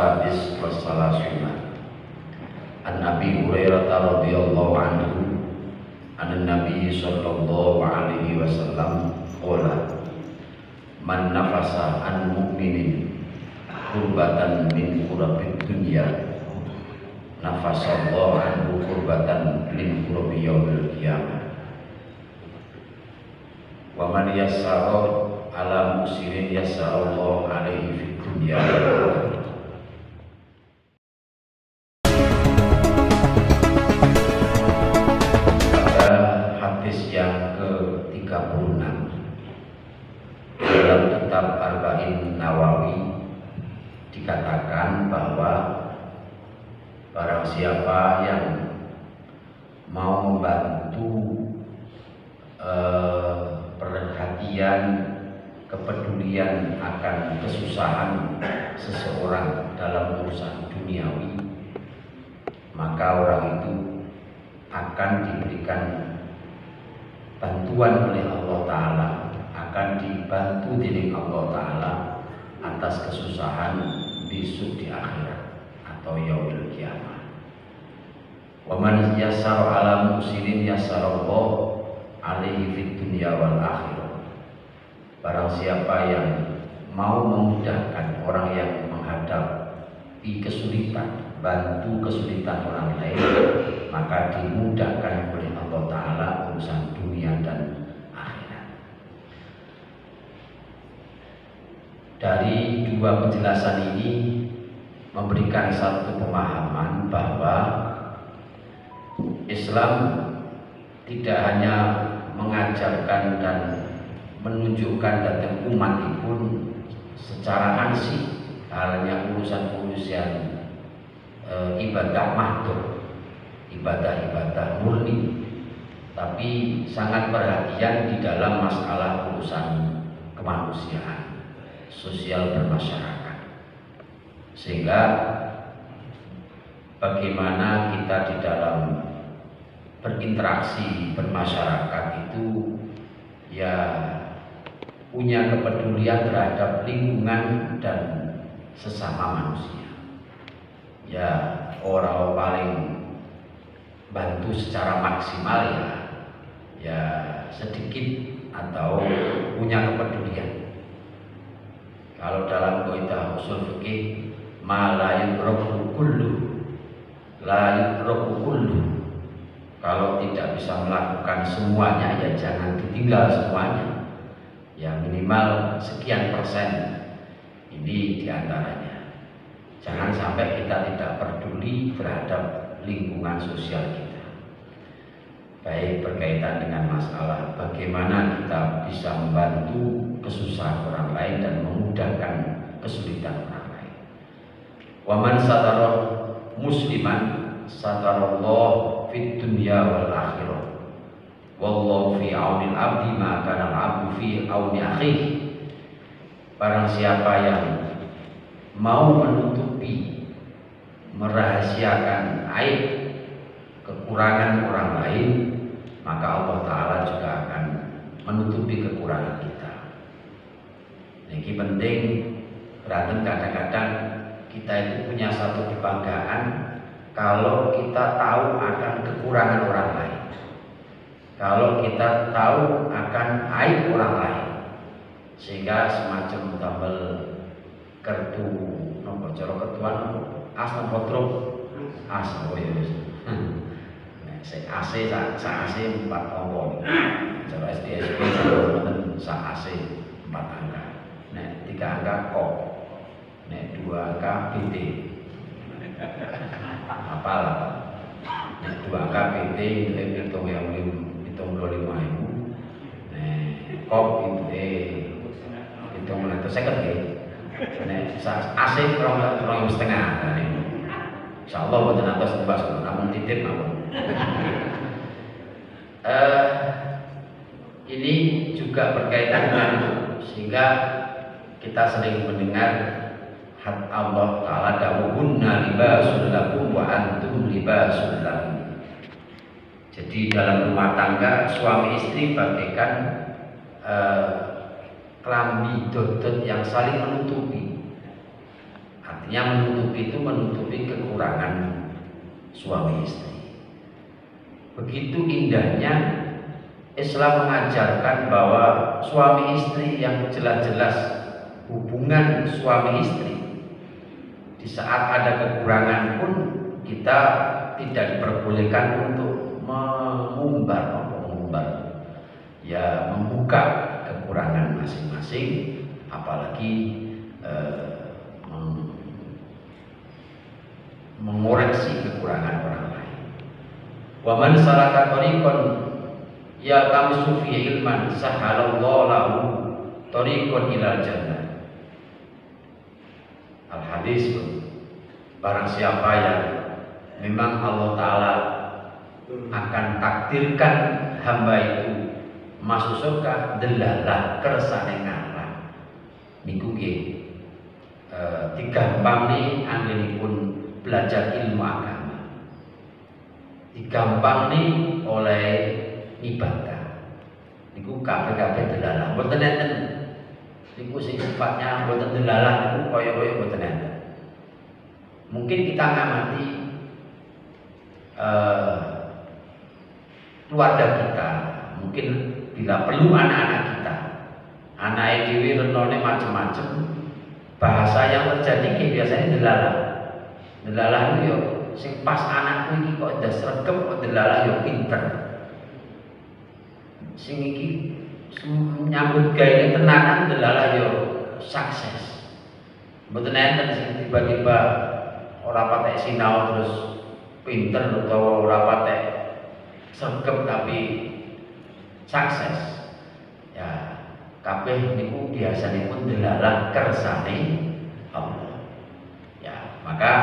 as-sadis wa salasuna. An Abi Hurairah radhiyallahu anhu an Nabi sallallahu alaihi wasallam qala man nafasa an mu'minin kurbatan min kurabid dunya nafasallahu anhu kurbatan min kurabi yaumil qiyamah. Wa man yassara ala musirin yassarallahu alaihi fid dunya. Hadis yang ke-36 dalam kitab Arba'in Nawawi dikatakan bahwa barang siapa yang mau membantu perhatian, kepedulian akan kesusahan seseorang dalam urusan duniawi, maka orang itu akan diberikan bantuan oleh Allah Ta'ala, akan dibantu oleh Allah Ta'ala atas kesusahan besok di akhirat atau yaumil qiyamah. Wa man yassara ala mu'sirin yassarallahu alaihi fid dunya wal akhirah. Barang siapa yang mau memudahkan orang yang menghadapi kesulitan, bantu kesulitan orang lain, maka dimudahkan oleh Allah Ta'ala urusan dunia dan akhirat. Dari dua penjelasan ini memberikan satu pemahaman bahwa Islam tidak hanya mengajarkan dan menunjukkan datang umat pun secara ansih halnya urusan-urusan ibadah mahdoh, ibadah-ibadah murni, tapi sangat perhatian di dalam masalah urusan kemanusiaan, sosial bermasyarakat, sehingga bagaimana kita di dalam berinteraksi bermasyarakat itu ya punya kepedulian terhadap lingkungan dan sesama manusia. Ya orang paling bantu secara maksimal ya sedikit atau punya kepedulian. Kalau dalam kaidah usul fikih ma la yudraku kullu la yudraku kullu, kalau tidak bisa melakukan semuanya ya jangan ditinggal semuanya. Ya minimal sekian persen ini diantaranya. Jangan sampai kita tidak peduli terhadap lingkungan sosial kita. Baik berkaitan dengan masalah bagaimana kita bisa membantu kesusahan orang lain dan memudahkan kesulitan orang lain. Wa man satara musliman satarallahu fid dunya wal akhirah. Wallahu fi aunil abdi ma kana al-abdu fi auni akhihi. Barang siapa yang mau menutupi, merahasiakan aib, kekurangan orang lain, maka Allah Ta'ala juga akan menutupi kekurangan kita. Ini penting. Berarti kadang-kadang kita itu punya satu kebanggaan kalau kita tahu akan kekurangan orang lain, kalau kita tahu akan aib orang lain, sehingga semacam tambal kertu nomor cara ketuan asam potrok asam oh ya AC sa AC 4 angka, cara SDSP sa AC 4 angka, nek 3 angka kok, nek 2 angka BT apalah, nek 2 angka BT itu hitung yang 25.000, nek kok itu hitung melantar seket ya, nek AC kurang setengah, insyaallah buatan atas tebas, namun titip namun. Ini juga berkaitan dengan sehingga kita sering mendengar Allah Ta'ala dawuhunna libasul lakum wa antum libasul lahum. Jadi dalam rumah tangga suami istri bagaikan kelambi dodot yang saling menutupi. Artinya menutupi itu menutupi kekurangan suami istri. Begitu indahnya Islam mengajarkan bahwa suami istri yang jelas-jelas hubungan suami istri, di saat ada kekurangan pun kita tidak diperbolehkan untuk mengumbar, ya membuka kekurangan masing-masing, apalagi mengoreksi kekurangan orang lain. Wa man salaka tariqan ya tamsu fi ilman sahalallahu lahu tariqan ilal jannah. Al hadis, barang siapa yang memang Allah Ta'ala akan takdirkan hamba itu masuk surga, delalah kersane ngalah niku nggih digampangni anggenipun belajar ilmu agama, digampangni oleh ibadah niku kabeh-kabeh delalah mboten enten niku sing sifatnya mboten delalah niku kaya-kaya mboten enten. Mungkin kita ngamati keluarga kita, mungkin bila perlu anak-anak kita, anak dhewe renone macam-macam, bahasa yang terjadi biasanya delalah. Delalah itu yo sing pas anakku iki kok ndas sregep kok delalah yo pinter. Sing iki nyambut gawe tenanan delalah yo sukses. Mboten enten sing tiba-tiba ora patek sinau terus pinter utawa ora patek sregep tapi sukses. Ya, kabeh niku biasanipun delalah kersane Allah. Ya, maka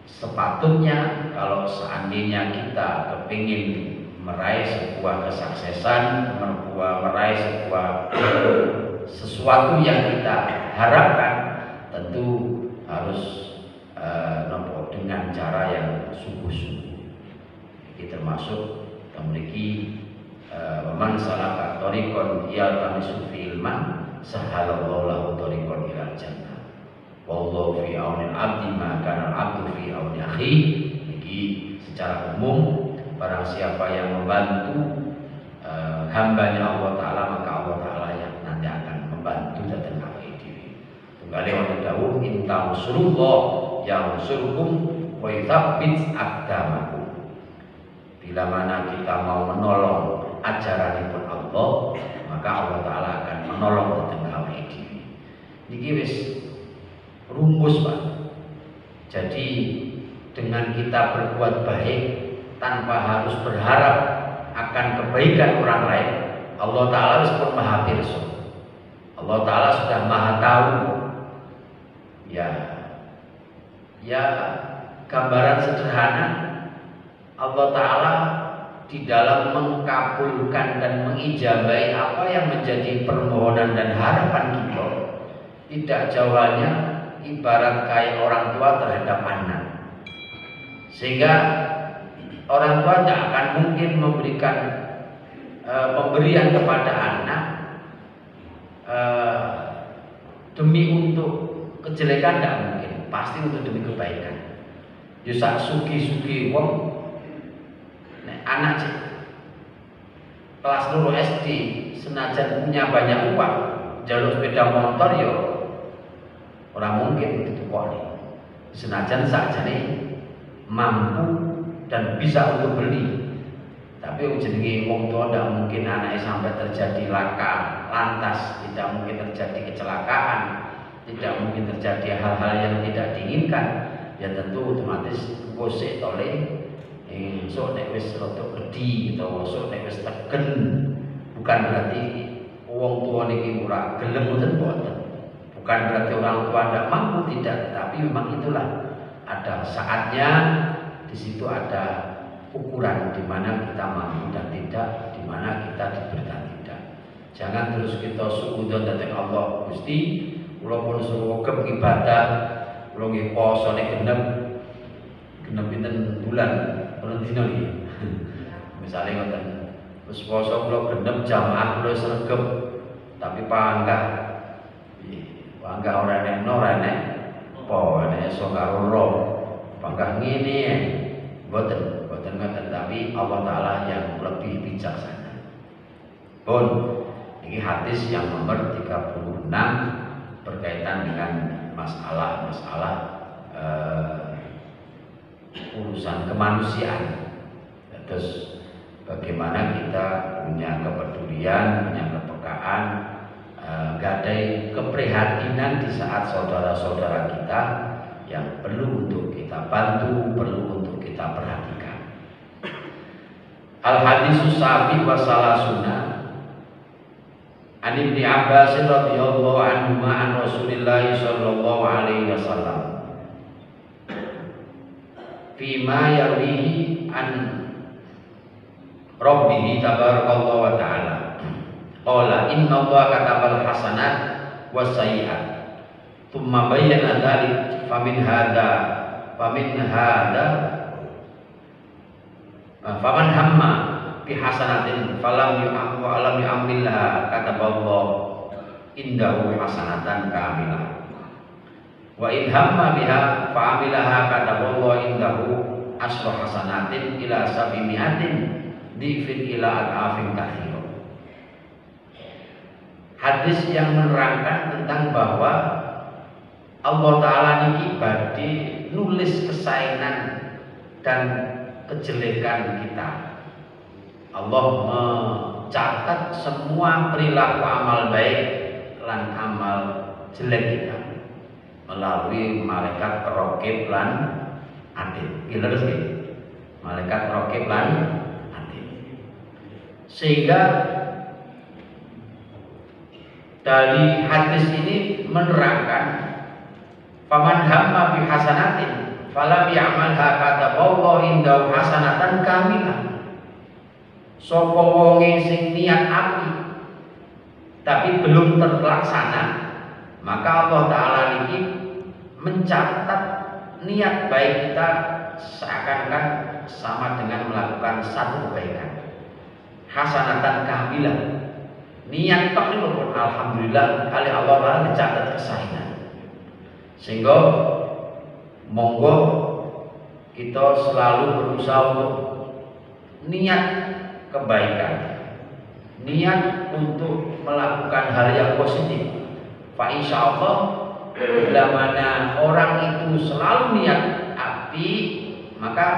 sepatutnya kalau seandainya kita kepingin meraih sebuah kesuksesan, meraih sebuah sesuatu yang kita harapkan, tentu harus dengan cara yang sungguh-sungguh. Ini termasuk memiliki man salaka tariqan yaltamisu fi ilman sahalallahu lahu tariqan ilal jannah. Wallahu fi auni al-'abdi ma kana al-'abdu fi auni akhi. Iki secara umum barang siapa yang membantu hambanya Allah Ta'ala, maka Allah Ta'ala yang nanti akan membantu datang awake dhewe. Tunggale wonten dawuh intamsurullah yansurkum wa yuthabbit aqdamakum. Bila mana kita mau menolong ajaranipun Allah, maka Allah Ta'ala akan menolong datang awake dhewe. Niki wis rumus, Pak. Jadi dengan kita berbuat baik tanpa harus berharap akan kebaikan orang lain, Allah Ta'ala wis pun maha pirsa. Allah Ta'ala sudah maha tahu. Ya gambaran sederhana, Allah Ta'ala di dalam mengkabulkan dan mengijabahi apa yang menjadi permohonan dan harapan kita, tidak jauhnya ibarat kayak orang tua terhadap anak. Sehingga orang tua tidak akan mungkin memberikan pemberian kepada anak demi untuk kejelekan, tidak mungkin, pasti untuk demi kebaikan. Yusak sugi-sugi wong anak kelas 2 SD senajan punya banyak uang, jalur sepeda motor yo orang mungkin itu kok. Senajan sakjane mampu dan bisa untuk beli, tapi jenenge wong tua tidak mungkin anaknya sampai terjadi laka lantas, tidak mungkin terjadi kecelakaan, tidak mungkin terjadi hal-hal yang tidak diinginkan. Ya tentu otomatis gosek tole sok nek wis rada gedhi utawa sok nek wis tegen, bukan berarti wong tua niki ora gelem, mboten. Bukan berarti orang tua tidak mampu, tidak, tapi memang itulah ada saatnya. Di situ ada ukuran di mana kita mampu dan tidak, di mana kita diberi dan tidak. Jangan terus kita suudzon dhateng Allah, Gusti kula pun suruh ibadah, kula nggih poso nek genep pinten bulan, pirang dina iki. Misale ngoten, wis poso kula genep jamaah kula sregep, tapi panggah ora enek apa nek iso karo roh bangkah ngene ya. Boten ngoten, tapi Allah Taala yang lebih bijaksana. Pun ini hadis yang nomor 36 berkaitan dengan masalah urusan kemanusiaan. Terus bagaimana kita punya kepedulian, punya kepekaan, gadai keprihatinan di saat saudara-saudara kita yang perlu untuk kita bantu, perlu untuk kita perhatikan. Al-hadisus sabi wa salasuna an Ibnu Abbas radhiyallahu anhu an Rasulillah sallallahu alaihi wasallam fima yarwihi an Rabbih tabarakallahu wa ta'ala qala inna Allah katabal hasanat was sayyi'at thumma bayyana dzalik faman hamma bi hasanatin falam yu'amilha kataballahu indahu hasanatan kamilah wa in hamma biha fa'amilaha kataballahu indahu asru hasanatin ila sabimiatin difin ila al-afin kathiro. Hadis yang menerangkan tentang bahwa Allah Ta'ala niki badhe nulis kesainan dan kejelekan kita. Allah mencatat semua perilaku amal baik lan amal jelek kita melalui malaikat raqib lan atid. Leres nggih. Malaikat raqib lan sehingga dari hadis ini menerangkan faman hamma bi hasanatin falam ya'malha kataballahu indahu hasanatan kamilah. Sapa wonge sing niat api tapi belum terlaksana, maka Allah Ta'ala niki mencatat niat baik kita seakan-akan sama dengan melakukan satu kebaikan. Hasanatan kamilah, niat tok niku pun alhamdulillah kali Allah Taala dicatat kesainan. Sehingga monggo kita selalu berusaha untuk niat kebaikan, niat untuk melakukan hal yang positif. Fa insyaallah bila mana orang itu selalu niat api, maka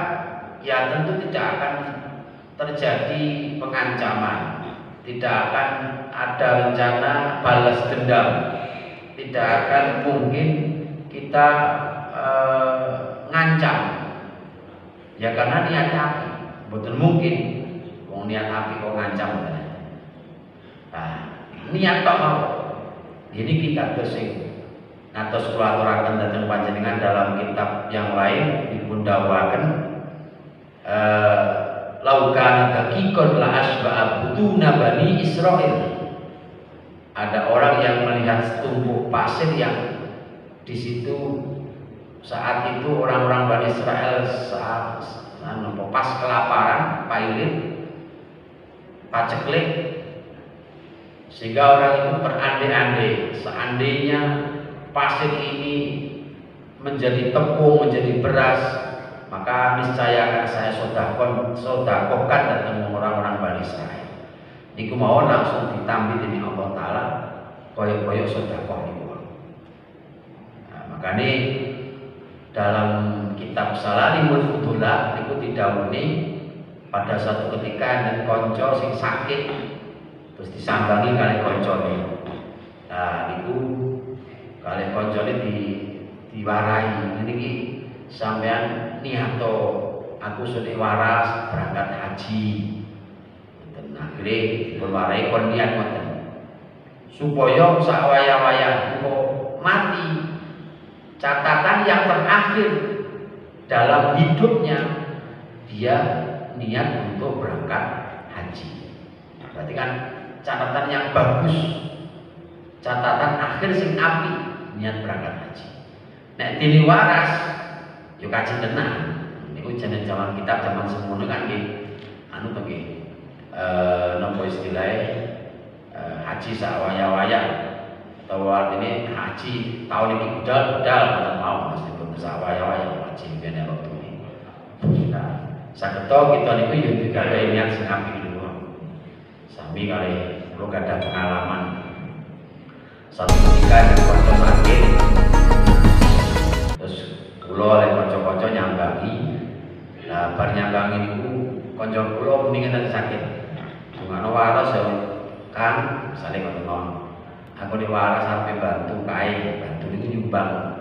ya tentu tidak akan terjadi pengancaman, tidak akan ada rencana balas dendam, tidak akan mungkin kita ngancam ya karena niatnya api. Betul mungkin wong niat api kok ngancam. Nah, niat tok mau ini kita sing ngatos kula aturaken dhateng panjenengan dalam kitab yang lain dipun dawuhaken laukana dakikon la asba'a butuna bani Israel. Ada orang yang melihat setumpuk pasir yang di situ saat itu orang-orang Bani Israel saat pas kelaparan, pailit, paceklik, sehingga orang itu berandai-andai seandainya pasir ini menjadi tepung, menjadi beras, maka niscaya akan saya sodakokan datang orang-orang Bani Israel. Niku mau langsung ditampi dening Allah Taala koyo-koyo sodakoh niku. Nah, makanya dalam kitab Salalimul Fudulah niku didhawuhi pada satu ketika ada konco sing sakit terus disambangi kali koncone. Nah niku kali koncone diwarai niki sampean niato aku sudah waras berangkat haji. Akhirnya berwarai kon niat ngoten supaya sawaya-waya kok mati catatan yang terakhir dalam hidupnya dia niat untuk berangkat haji. Berarti kan catatan yang bagus, catatan akhir sing api niat berangkat haji. Nek dini waras yo kaji tenan. Niku jeneng zaman kitab zaman semono kan nggih anu to nggih napa istilahnya haji sawaya-waya atau artinya haji tahun ini budal mboten mau meskipun sawaya-waya haji kene waktu ini. Nah, saketo kita niku yo digawe niat sing apik niku. Sami kali kula gadah pengalaman. Satu ketika yang kanca sakit terus kula oleh kanca-kanca nyambangi. Lah bar nyambangi niku kanca kula mendingan sakit. Dungane waras yo kan saling ngono. Aku di waras sampai bantu kae, bantu itu nyumbang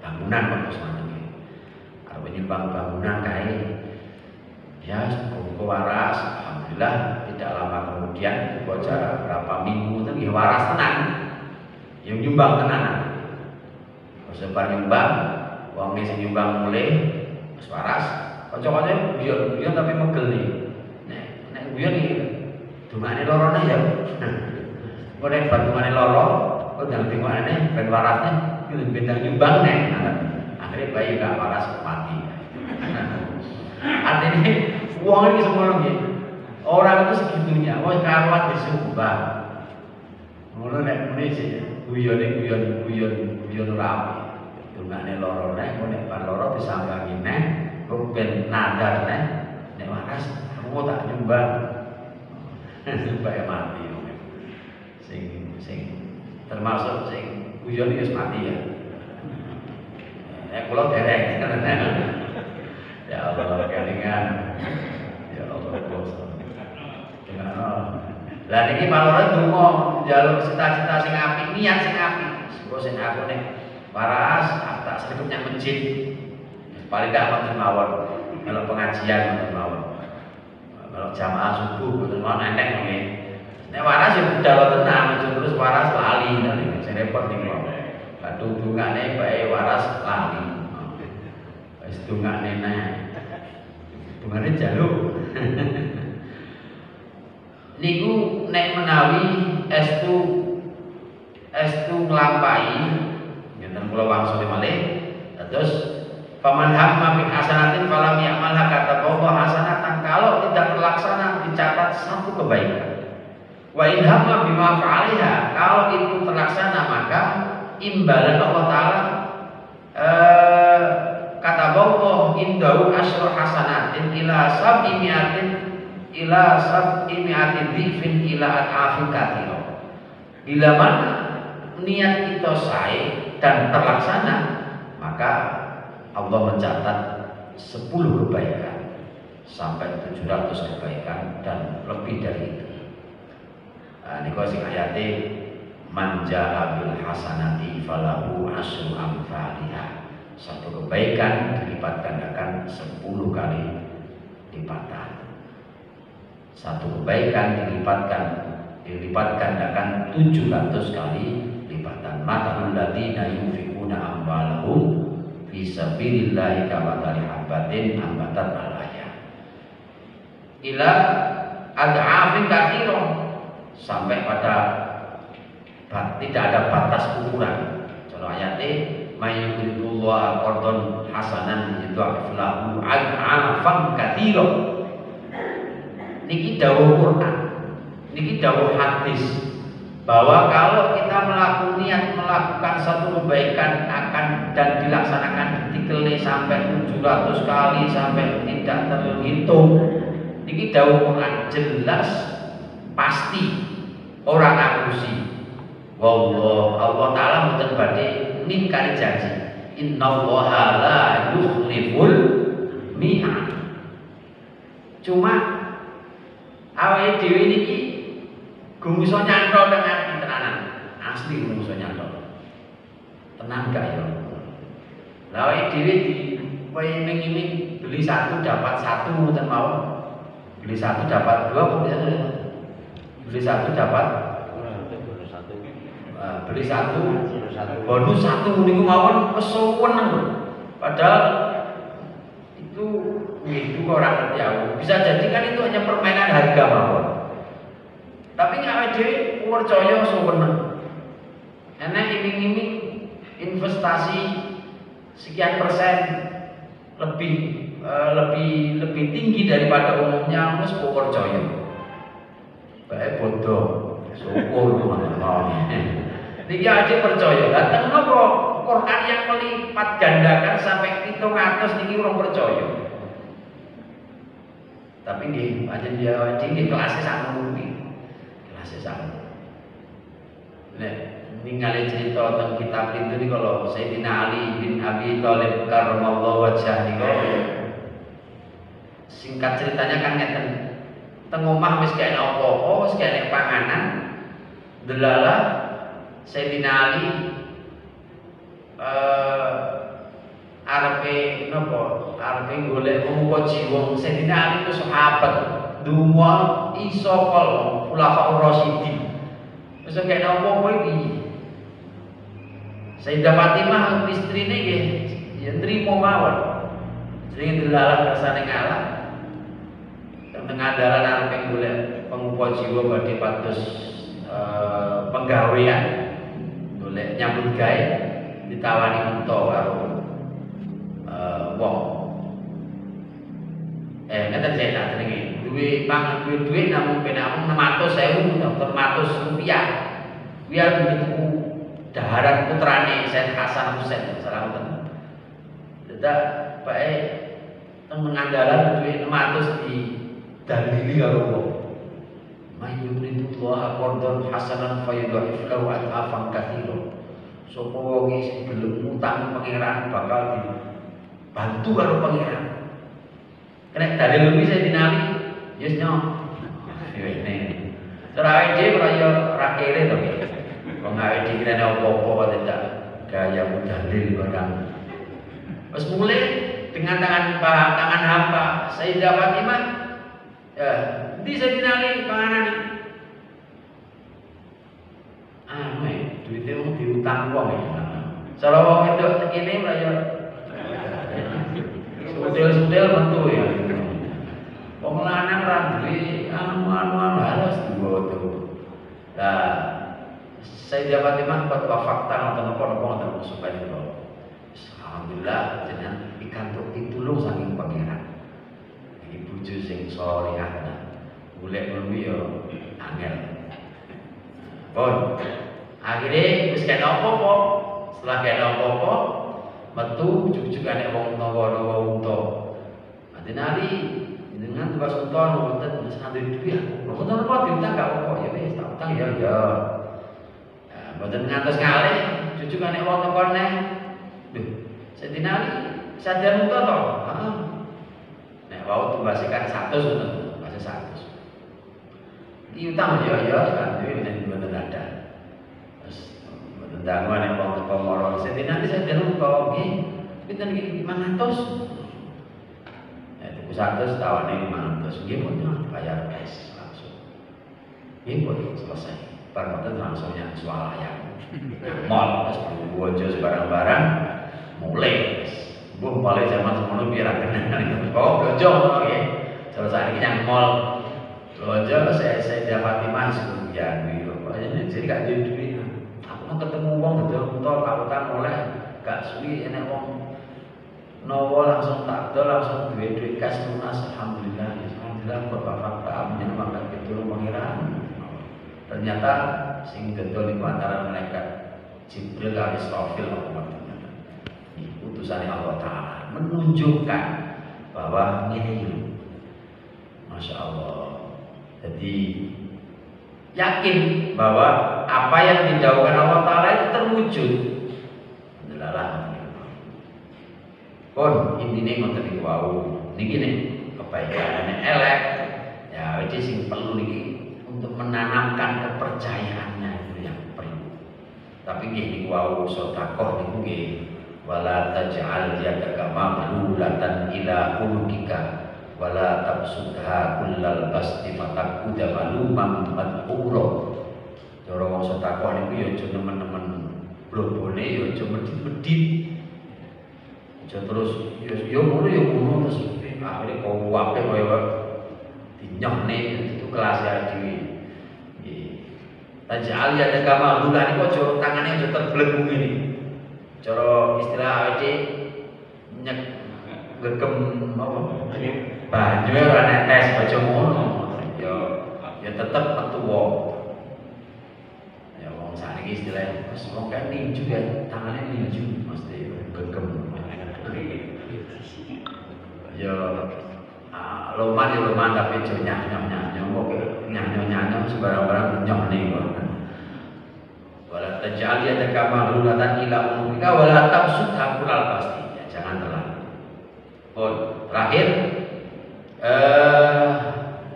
bangunan Pak Usman ini. Kalau nyumbang bangunan kae, ya buku waras, alhamdulillah tidak lama kemudian buku jarak berapa minggu itu ya waras tenang, yang nyumbang tenang. Sebar nyumbang, uangnya si nyumbang mulai, waras, kocok-kocok biar tapi megel nih, nek biar nih, dungane lorone ya. Kemudian bantuannya loro, kok jangan tengoknya ben warasnya, itu bintang nyumbang nih. Akhirnya bayi gak waras mati. Artinya uang ini semua lagi. Orang itu segitunya, karuan disumbang. Mulai nek muni sih, guyon rapi. Dungane loro nek, nek ban loro disambangi nek, kok ben nadar nek waras, aku tak nyumbang. Supaya mati. Sing termasuk sing guyon iki mati ya. Kula dereng. Ya Allah kelingan. Ya Allah kuasa. Lah niki malore donga njaluk cita-cita sing apik, niat sing apik. Sing aku nek waras tak sedekap nang masjid. Paling gak wonten mawon. Kalau pengajian wonten mawon. Kalau jamaah subuh wonten mawon entek nggih. Nek waras ya budal tenang, terus waras lali nanti sing repot niku. Kadung dungane bae waras lali. Wis dungane neh. Dungane jaluk. Niku nek menawi estu nglampahi ngenten kula wangsule malih. Terus paman hamma bi hasanatin falam ya'malha kata Allah hasanatan, kalau tidak terlaksana dicatat satu kebaikan. Wa in hamma bima fa'aliha, kalau itu terlaksana maka imbalan Allah Ta'ala kata Allah indahu asyru hasanatin ila sab'i mi'atin dhifin ila at'afin katsira. Bila mana niat kita sae dan terlaksana, maka Allah mencatat 10 kebaikan sampai 700 kebaikan dan lebih dari itu. Niku sing ayate man jaa bil hasanati falahu asyru amsalha. Satu kebaikan dilipat gandakan 10 kali lipatan. Satu kebaikan dilipat gandakan 700 kali lipatan. Matalul ladzina yunfiquna amwalahum fi sabilillahi kamathali habatin ambatat al-ayat. Ila ad'afin katsira, sampai pada tidak ada batas ukuran. Kalau ayatnya mayyuridullah qardon hasanan yudha'if lahu ad'afan katsira. Niki dawuh Quran, niki dawuh hadis, bahwa kalau kita melakukan satu kebaikan akan dan dilaksanakan ditikeli sampai 700 kali sampai tidak terhitung. Niki dawuh Quran jelas pasti orang akusi. Allah Ta'ala mboten badhe ngingkari janji. Innallaha la yukhliful mi'ad. Cuma awake dhewe niki gumuso nyantol teng ati tenanan. Asli gumuso nyantol. Tenang gak ya? Lah awake dhewe iming-iming beli satu dapat satu ngoten mawon. Beli satu dapat dua kok bisa. Beli satu dapat beli satu bonus satu niku mawon kesuwen. Padahal itu orang ngerti aku. Bisa jadi kan itu hanya permainan harga mawon. Tapi awake dhewe percaya suweneng. Enek iming-iming investasi sekian persen lebih tinggi daripada umumnya, wis percaya. Bae bodoh, syukur teman-teman. Niki aja percaya. Datang nopo Quran yang melipat gandakan sampai 700 niki urung percaya. Tapi nggih pancen dia nggih kelasé sakmono kuwi. Kelasé sakmono. Nek ningali cerita tentang kitab itu nih kalau Sayyidina Ali bin Abi Thalib karramallahu wajhah niku singkat ceritanya kan ngeten. Teng omah wis kaya apa-apa, wis kaya panganan. Delalah Sayyidina Ali arepe napa? Arepe golek pemuka jiwa. Sayyidina Ali itu sahabat. Dungo iso kol Khulafaur Rasyidin. Wis kaya apa-apa iki. Sayyidah Fatimah istrine nggih ya nrimo mawon. Sing delalah kersane ngalah. Tengah dalan arepe golek pemuka jiwa badhe pados penggawean golek nyambut gawe ditawani unta karo wong ngeten saya tak jenenge duwe pangan duwe namung penamung 600.000 rupiah biar begitu daharan putrane Said Hasan Husain salah ngoten dadak bae teng ngandalan duwe 600 di dalili karo wong mayyuridullah qardhan hasanan fayudha'if lahu at'afan katsira. Sapa wong sing gelem ngutang pangeran bakal dibantu karo pangeran. Nek dalil kuwi saya dinali, yes nyo. Ini. Cara dhewe ora ra kere to. Wong awake dhewe kirane apa-apa kok tidak gaya dalil barang. Wis mulai dengan tangan hamba Sayyidah Fatimah ya, di Sayyidina Ali panganan iki. Duitnya mau diutang wong ya. Cara wong itu ini ora ya. Sudel-sudel metu ya. Wong lanang ra duwe anu harus diboto. Lah Sayyidah Fatimah fatwa fakta napa-napa ngoten supaya itu. Alhamdulillah jenengan pikantuk pitulung saking pangeran. Iki bojo sing salihah. Golek ngono ya angel. Pun akhirnya wis kena apa-apa. Setelah kena apa-apa, metu juk-jukane wong nawa-nawa unta. Adina Ali dengan tugas unta ngoten wis nganti duit. Ngoten apa diutang gak apa-apa ya wis tak utang ya ya. Nah, mboten ngantos ngalih juk-jukane wong tekone. Lho, Sayyidina Ali sadar unta to? Heeh. Nek wau tumbasikan 100 ngoten, masih 100. Iki utang ya ya kan duwe nek mboten ada. Danguan yang mau teko moro senti nanti saya jalan kok nggih pinten iki 500. Tuku 100 tawane 500 nggih mboten dibayar cash langsung. Nggih mboten selesai. Bar mboten langsung yang swalayan. Mall wis bojo barang-barang mulai. Mbuh mulai zaman semono biar kenal. Oh belanja ngono nggih. Selesai iki yang mall. Belanja saya dapat Fatimah sekian gitu. Jadi gak jadi duit. Ketemu wong dodol unta kawetan oleh gak suwi enek wong nawa langsung takdol langsung duwe kas lunas alhamdulillah Bapak fakta menyelamatkan pitulung pangeran. Ternyata sing dodol iku antara malaikat Jibril lan Israfil ini utusan Allah Ta'ala menunjukkan bahwa ini Masya Allah. Jadi yakin bahwa apa yang didhawuhkan Allah Ta'ala itu terwujud. Adalah pun intinya ngoten niku wau. Niki nek kebaikan elek ya iki sing perlu niki untuk menanamkan kepercayaannya itu yang perlu. Tapi nggih niku wau sedekah niku nggih wala taj'al yadaka maghlulatan ila ulukika wala tabsudha kullal basti fatakuda maluman madhura. Cara wong sedekah niku ya aja nemen-nemen blobone ya aja medhit-medhit. Aja terus ya ngono terus akhire kok wae kaya dinyokne itu kelas ya dhewe. Nggih. Tajal ya ada kamalulan iku aja tangane aja terbelenggu ngene. Cara istilah awake nyek gegem apa? Banyu ora netes aja ngono. Ya tetep metu wong. Ya wong Wong sakniki istilahnya wis wong kan ninju ya, tangannya ninju mesti gegem. Ya lumayan tapi jo nyah-nyah kok nyah-nyah sembarang-barang nyah nih kok. Wala taj'al yadaka maghlulatan ila unuka wala tabsutha kullal basti. Ya, jangan terlalu. Oh, terakhir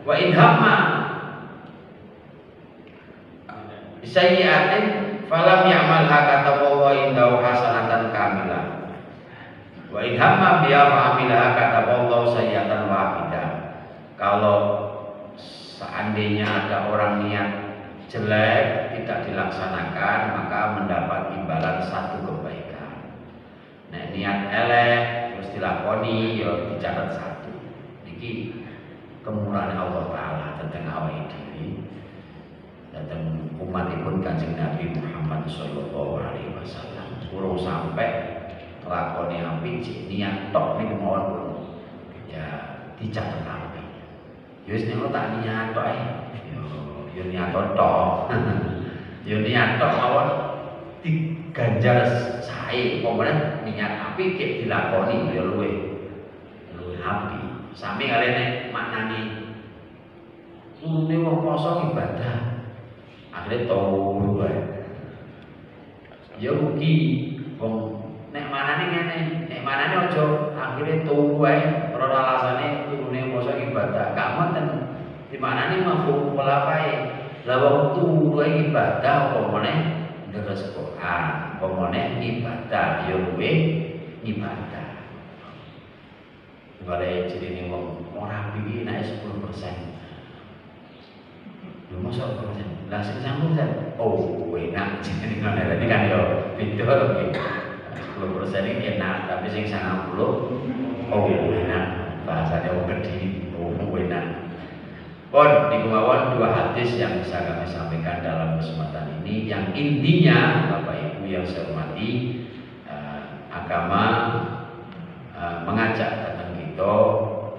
wa in hamma sayyi'atin falam ya'malha kataballahu indahu hasanatan kamilah. Wa in hamma biha fa'amilaha kataballahu sayyi'atan wahidah. Kalau seandainya ada orang niat jelek tidak dilaksanakan, maka mendapat imbalan satu kebaikan. Nah, niat elek terus dilakoni ya dicatat satu. Niki kemurahan Allah Ta'ala tentang awake dhewe tentang umatipun Kanjeng Nabi Muhammad sallallahu alaihi wasallam. Kurang sampai lakoni apik niat tok niku mawon ya dicatat apik. Ya wis nek tak niat tok ae. Yo niat tok. Yo niat tok mawon diganjar sae pokoknya niat apik gek dilakoni ya luwih apik. Sami kalene maknaneune wong poso ibadah. Akhirnya turu wae. Ya rugi wong nek manane ngene, nek manane aja akhirnya turu wae ora alasane turune poso ibadah. Gak wonten di manane mafhum mulafae. Lah wong turu wae ibadah apa meneh deres Quran, apa meneh ibadah ya luwe ibadah. Wale jenenge wong ora piye nek 10%. Lho mosok 10%. Lah sing sambung kan. Oh, enak jenenge ngono. Dadi kan yo beda to iki. 10% ini enak, tapi sing 90 oh enak. Bahasanya wong gedhi, oh enak. Pun niku mawon dua hadis yang bisa kami sampaikan dalam kesempatan ini yang intinya Bapak Ibu yang saya hormati, agama mengajak tentang kita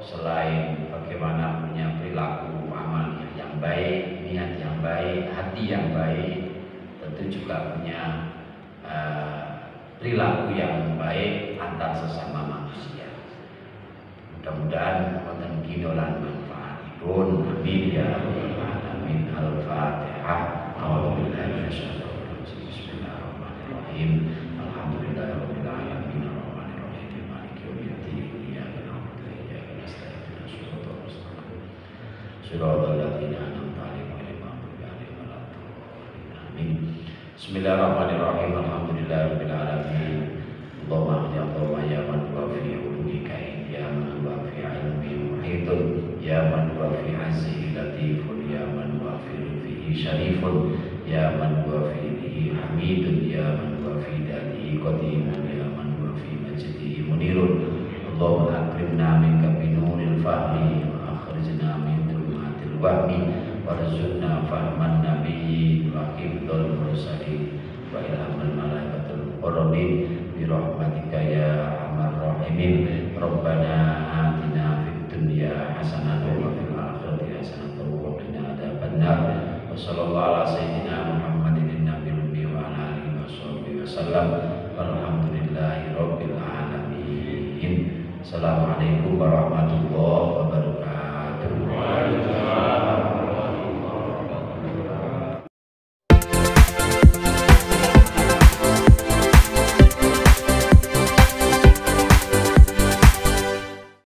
selain bagaimana punya perilaku amal yang baik, niat yang baik, hati yang baik, tentu juga punya perilaku yang baik antar sesama manusia. Mudah-mudahan wonten ginolan manfaatipun. Amin ya rabbal alamin. Al-Fatihah. A'udzubillahi minasyaitonir rajim. Bismillahirrahmanirrahim. Alhamdulillahirabbil alamin. Arrahmanir rahim. Maliki yaumiddin. Iyyaka na'budu wa iyyaka nasta'in. Shiratal mustaqim. Shiratal ladzina an'amta 'alaihim ghairil maghdubi 'alaihim waladdallin. Amin. Bismillahirrahmanirrahim. Alhamdulillahirabbil alamin. Allahumma ya Allah ya man huwa fi ulumika ya man huwa fi ilmi muhitun ya man huwa fi azzihi latifun ya man huwa fi lutfihi syarifun ya man huwa fi ilmihi hamidun ya man huwa fi datihi qadimun ya man huwa fi majdihi munirun. Allahumma akrimna minka binuril fahmi wa akhrijna min dhulumatil wahmi warzuqna fahman nabiyyin wa hifdzal mursalin wa ilhamal malaikatul muqarrabin bi rahmatika ya arhamar rahimin. Rabbana atina fid dunya hasanatan wa fil akhirati hasanatan wa qina adzabannar. Wa sallallahu ala sayyidina Muhammadin nabiyil ummi wa ala alihi wasallam.